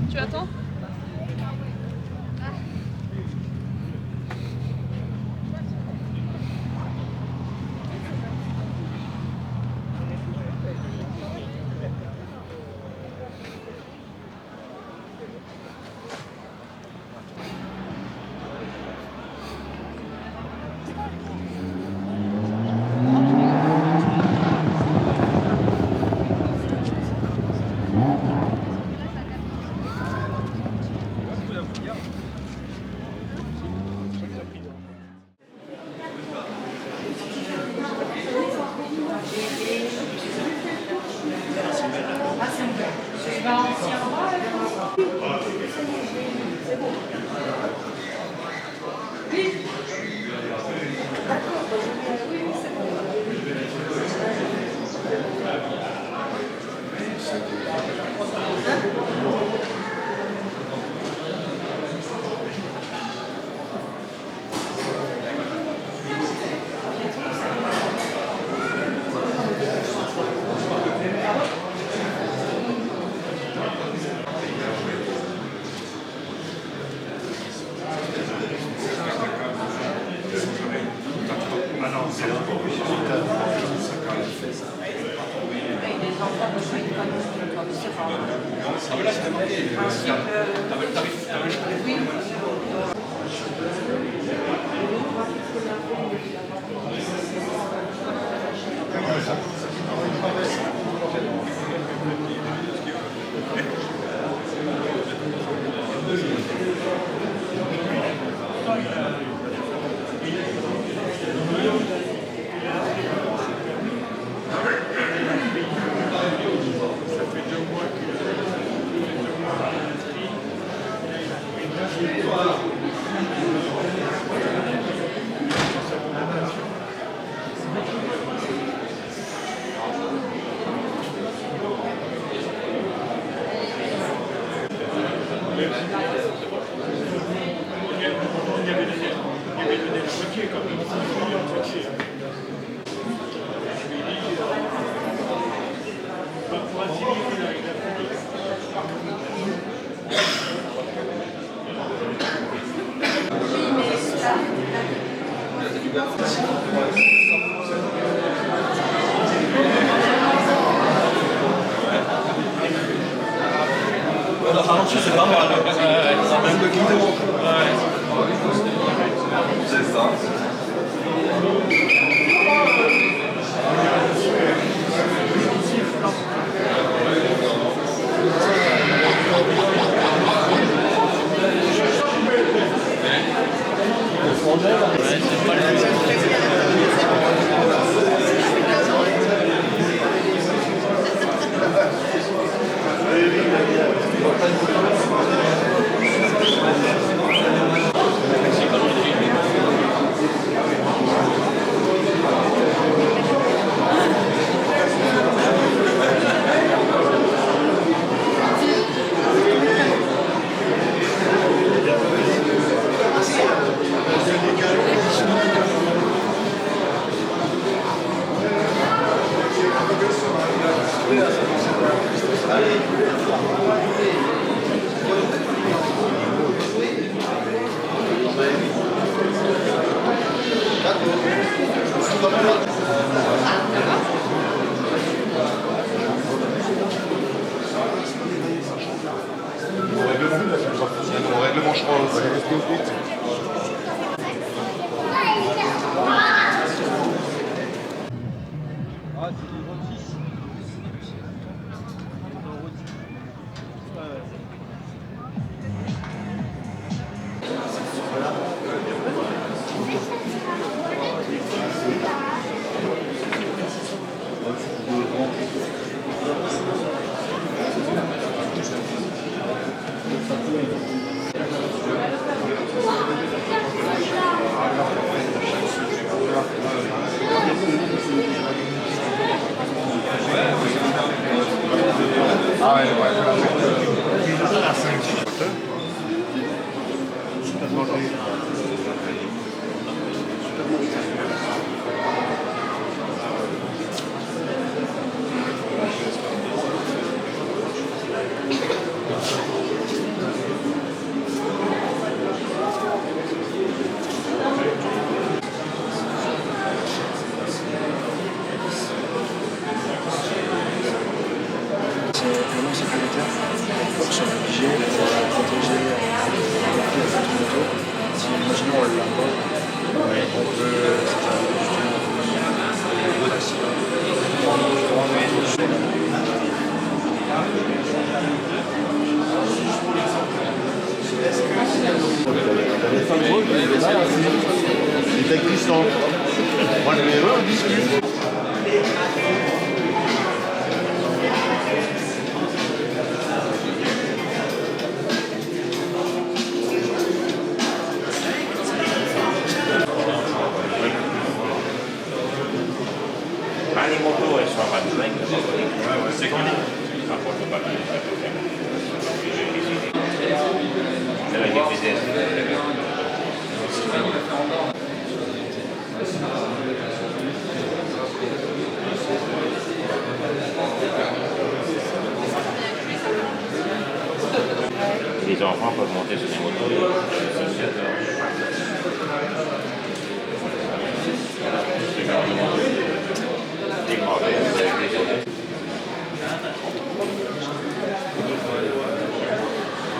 Tu attends? C'est pas mal. Même le guidon. C'est ça. Au règlement, je crois. Ah ouais, ouais. sont. Moi, je vais on discute. Les motos, elles sont à 25. C'est combien? Par contre, pas mal. C'est la vitesse. Les enfants peuvent monter sur les motos.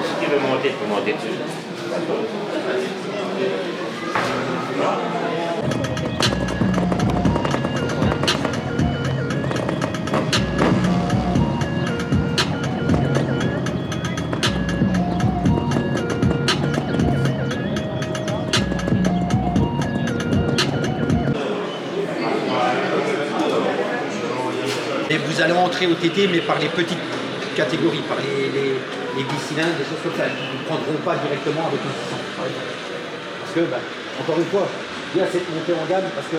Si tu veux monter, tu peux monter dessus. Et vous allez entrer au TT, mais par les petites catégories, par les 10 cylindres, des choses comme ça. Ils ne prendront pas directement avec un 600, par exemple. Parce que, encore une fois, il y a cette montée en gamme, parce que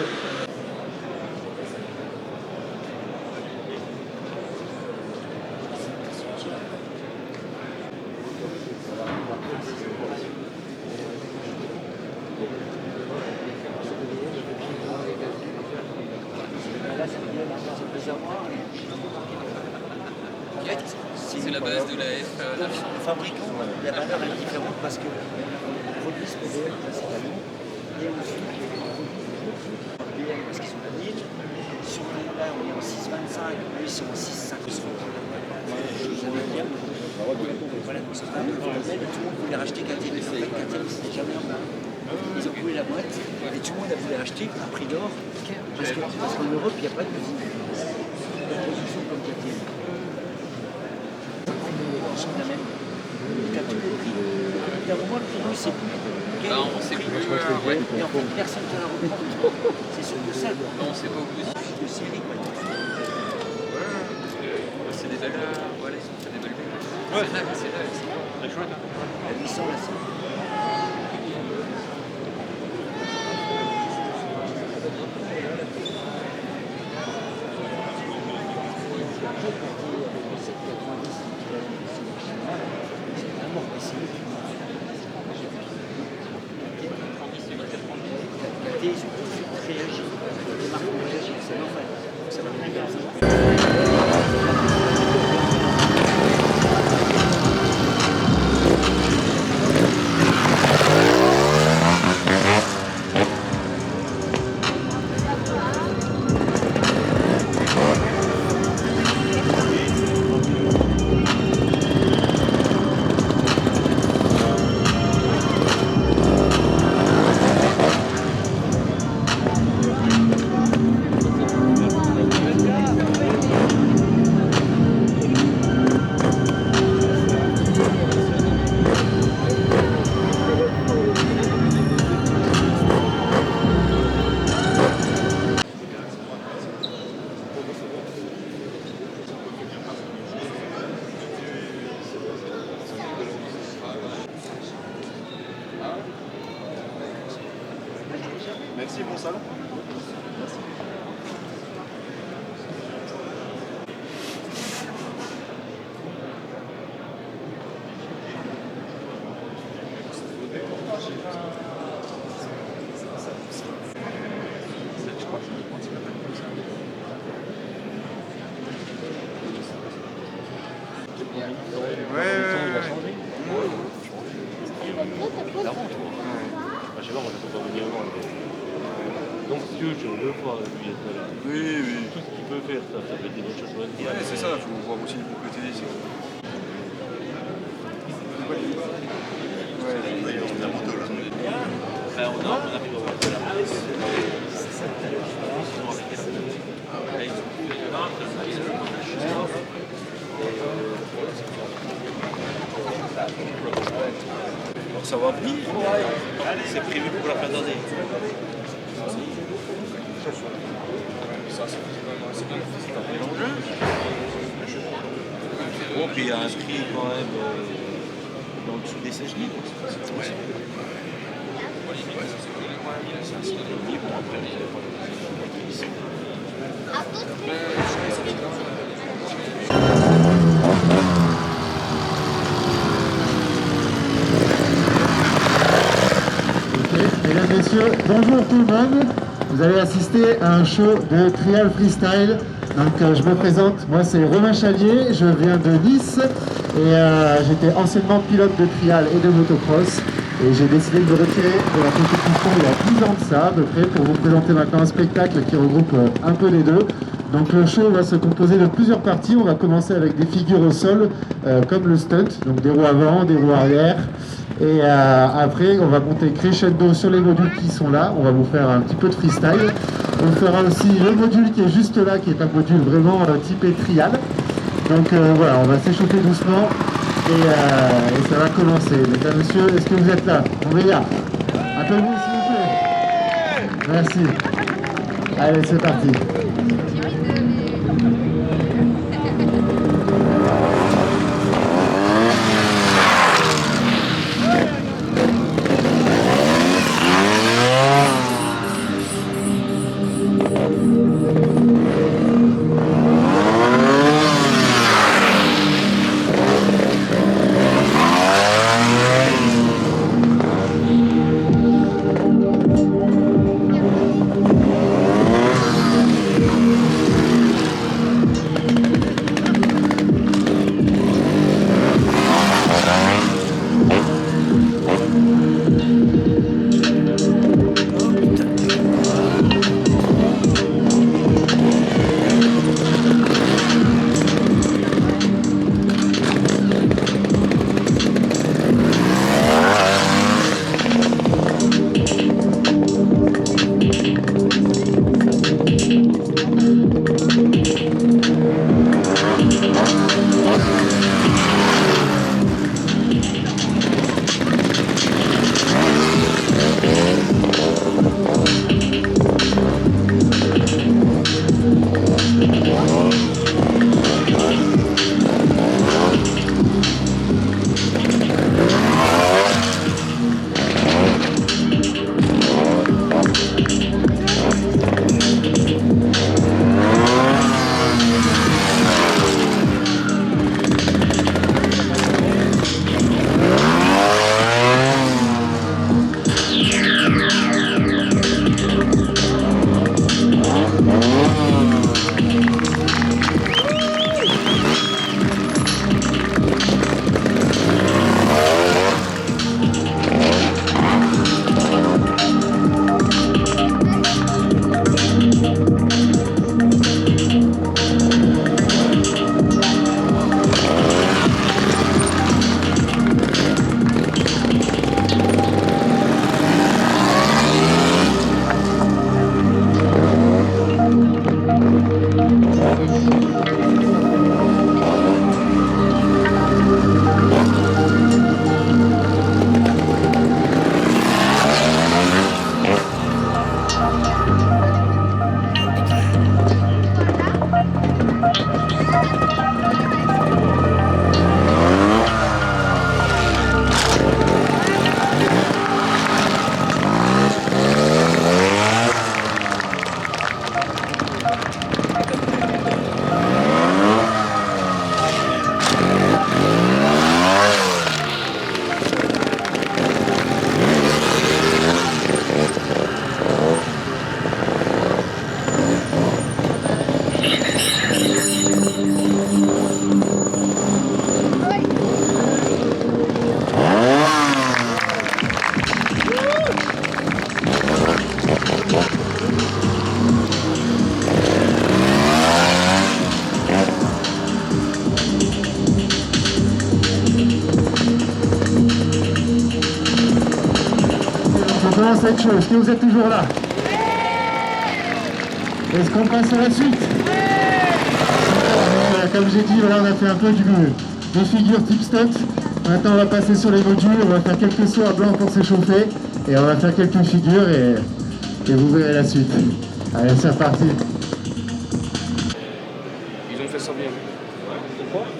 c'est la base de la F. Le fabricant, la valeur est différente parce que le produit ce modèle principalement et ensuite parce qu'ils sont à 1000. Sur le là on est en 6,25, eux ils sont en 6,50. Voilà, donc c'est pas le modèle, tout le monde voulait racheter KTM. En fait, KTM c'était jamais en bas. Ils ont coulé la boîte et tout le monde a voulu acheter à prix d'or parce qu'en Europe il n'y a pas de production comme KTM. La même catégorie. D'un moment, le prix, c'est plus. On sait plus. Ouais. Et en fait, personne ne la reprend. C'est sûr que ça. On sait pas où aussi. De série, quoi. C'est des belles. Voilà, ils ont fait des belles bulles. Ouais, c'est là. C'est chouette. À 800, là, c'est. Merci, bon salon. Je sais pas, moi je peux pas venir avant. Donc si tu veux, je veux voir lui être là. Oui, oui. Tout ce qu'il peut faire, ça peut être des bonnes choses. Ouais, c'est ça, il faut voir aussi le côté ici. Ouais, il y a la moto là. On arrive à voir Alors ça va venir. c'est prévu pour la fin d'année. Bon, puis il y a inscrit quand même dans le dessous des 16 000. Bon, après, vous avez pas ici. Mesdames, Messieurs, bonjour tout le monde. Vous allez assister à un show de trial freestyle. Donc je me présente, moi c'est Romain Chalier, je viens de Nice et j'étais anciennement pilote de trial et de motocross et j'ai décidé de me retirer de la compétition il y a 10 ans de ça à peu près pour vous présenter maintenant un spectacle qui regroupe un peu les deux. Donc le show va se composer de plusieurs parties. On va commencer avec des figures au sol comme le stunt, donc des roues avant, des roues arrière. Et après, on va monter crescendo sur les modules qui sont là. On va vous faire un petit peu de freestyle. On fera aussi le module qui est juste là, qui est un module vraiment typé trial. Donc voilà, on va s'échauffer doucement et ça va commencer. Mesdames, Messieurs, est-ce que vous êtes là? On va y aller. Applaudissez s'il vous plaît. Merci. Allez, c'est parti. commence à être chaud. Est-ce que vous êtes toujours là? Est-ce qu'on passe à la suite? Comme j'ai dit, voilà, on a fait un peu des figures type stunt. Maintenant, on va passer sur les modules. On va faire quelques sauts à blanc pour s'échauffer. Et on va faire quelques figures et vous verrez la suite. Allez, c'est reparti.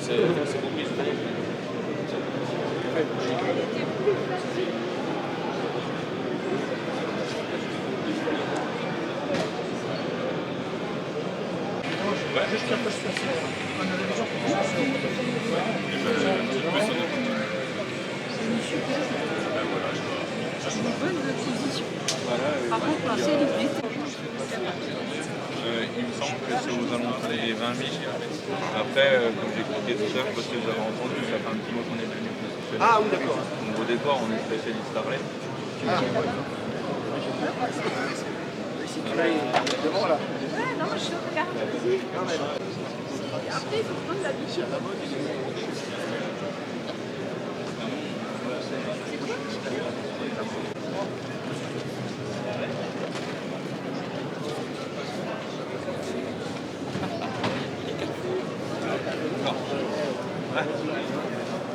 C'est compris. C'est une bonne position. Par contre, passer limite. Il me semble que c'est aux alentours des 20 000. Après, comme j'ai expliqué tout à l'heure, parce que vous avez entendu, ça fait un petit mois qu'on est venu. Ah oui, d'accord. Donc au départ, on est spécialiste Starlet. Si tu vas devant là. Ouais, non, je regarde. Après, il faut prendre l'habitude.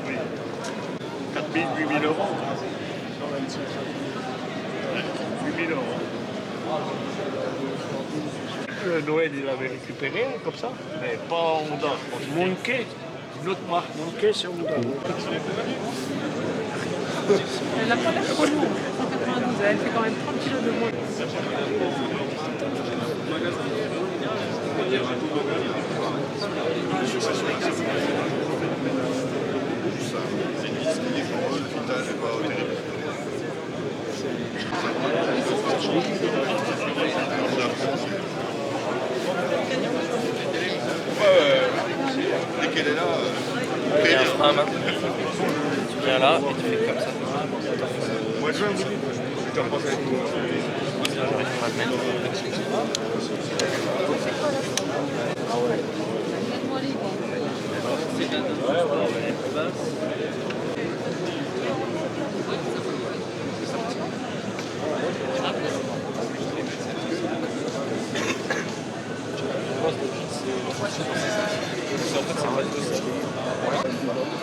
Oui. 4 000, 8 000 euros. 8 000 euros. Noël, il avait récupéré comme ça, mais pas en Honda. Monkey, une autre marque, Monkey, c'est Honda. Elle n'a pas l'air trop lourde. 192, elle fait quand même 30 kg de moins. Dès qu'elle est là, Il y a un frein à main. Tu viens là et tu fais comme ça. mois de juin, vous dites. Je te repense avec vous.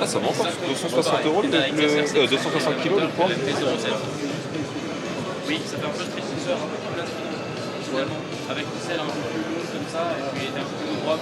Ah, ça m'emporte. 260 euros, 260 kilos le poids. Oui, ça fait un peu de précisseur, un peu de finalement, avec une selle un peu plus longue comme ça, et puis un peu plus droit.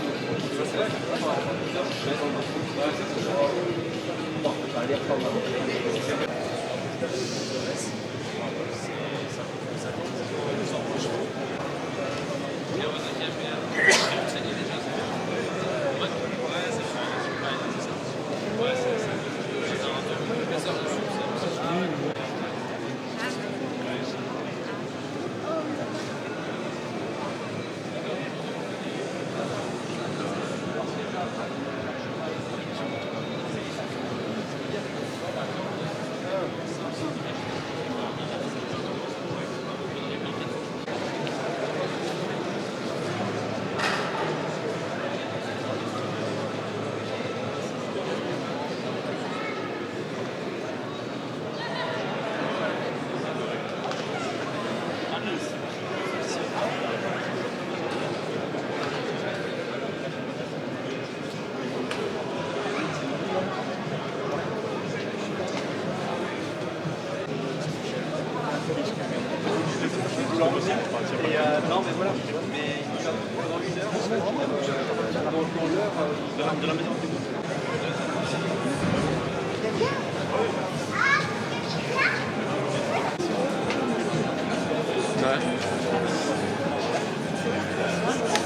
Non, mais voilà. Mais il va pendant une heure, avant l'heure de la maison.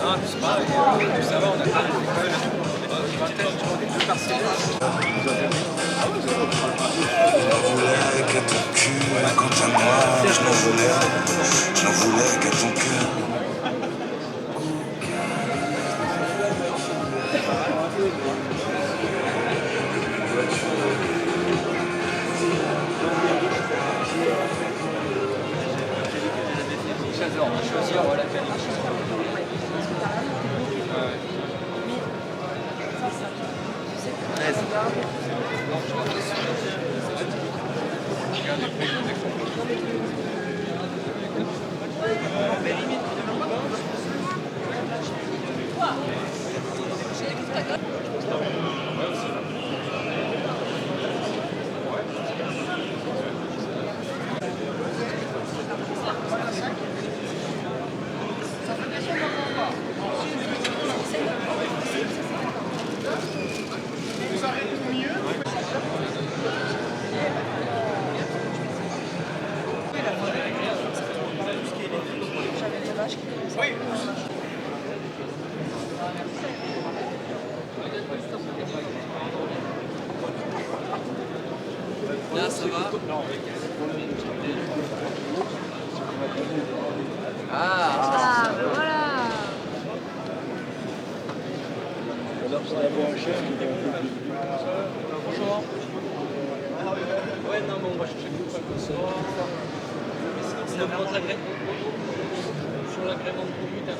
Ah, c'est pareil, ça va, on a quand même une vingtaine, tu vois, des deux parcelles. voulais qu'à ton cul, quant à moi, je n'en voulais qu'à ton cœur. On va choisir la qualité. Là, ça va. Ah, ben voilà. Bonjour. Ouais, non, mais on va chercher tout ça comme ça. C'est le prendre l'agrément. Sur l'agrément de conduite,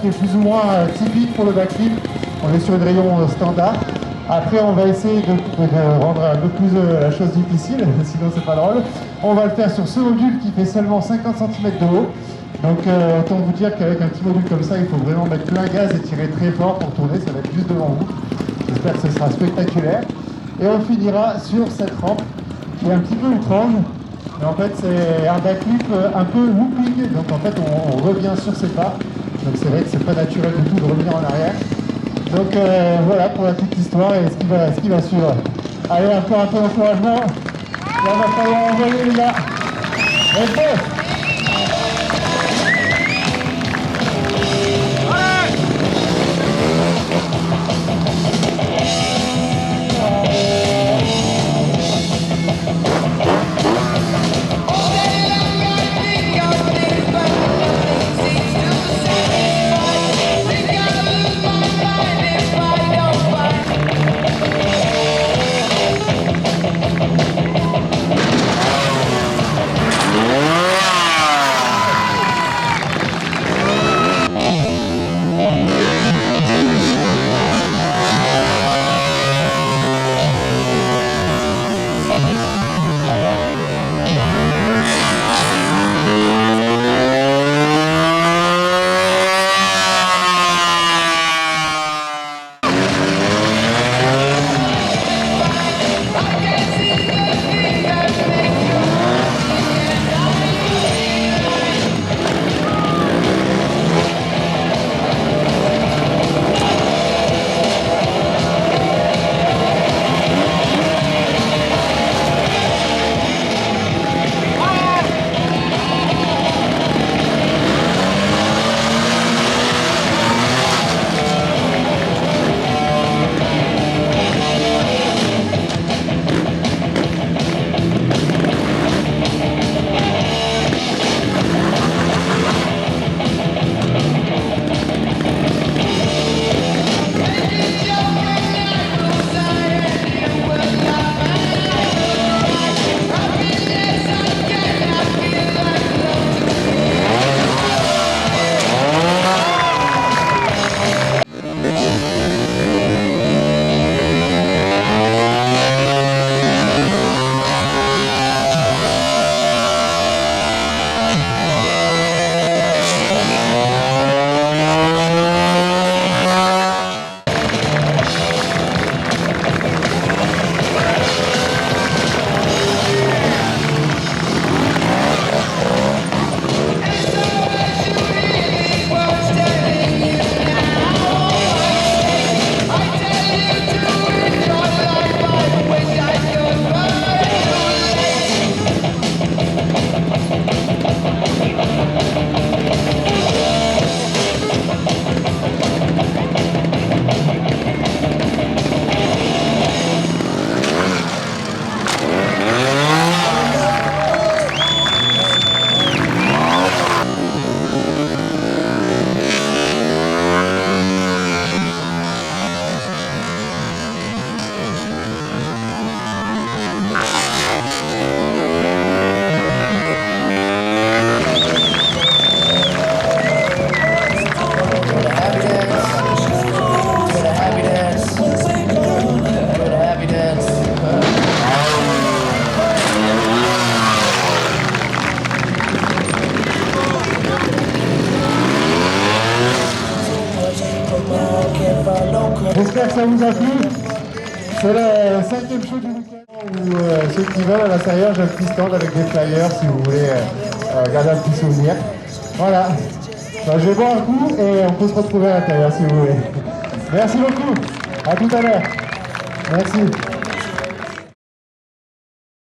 qui est plus ou moins typique pour le backflip. On est sur une rayon standard. Après, on va essayer de rendre un peu plus la chose difficile, sinon c'est pas drôle. On va le faire sur ce module qui fait seulement 50 cm de haut. Donc autant vous dire qu'avec un petit module comme ça, il faut vraiment mettre plein gaz et tirer très fort pour tourner, ça va être juste devant vous. J'espère que ce sera spectaculaire. Et on finira sur cette rampe qui est un petit peu étrange. Mais en fait, c'est un backflip un peu looping. Donc en fait, on revient sur ses pas. Donc c'est vrai que c'est pas naturel du tout de revenir en arrière. Donc voilà pour la petite histoire et ce qui va suivre. Allez, encore un peu d'encouragement. Là, on va falloir envoyer les gars. Let's go. Oh, vous a plu. C'est le 5e show du week-end où ceux qui veulent à l'intérieur, j'ai un petit stand avec des flyers si vous voulez garder un petit souvenir. Voilà. Bah, je vais boire un coup et on peut se retrouver à l'intérieur si vous voulez. Merci beaucoup. À tout à l'heure. Merci.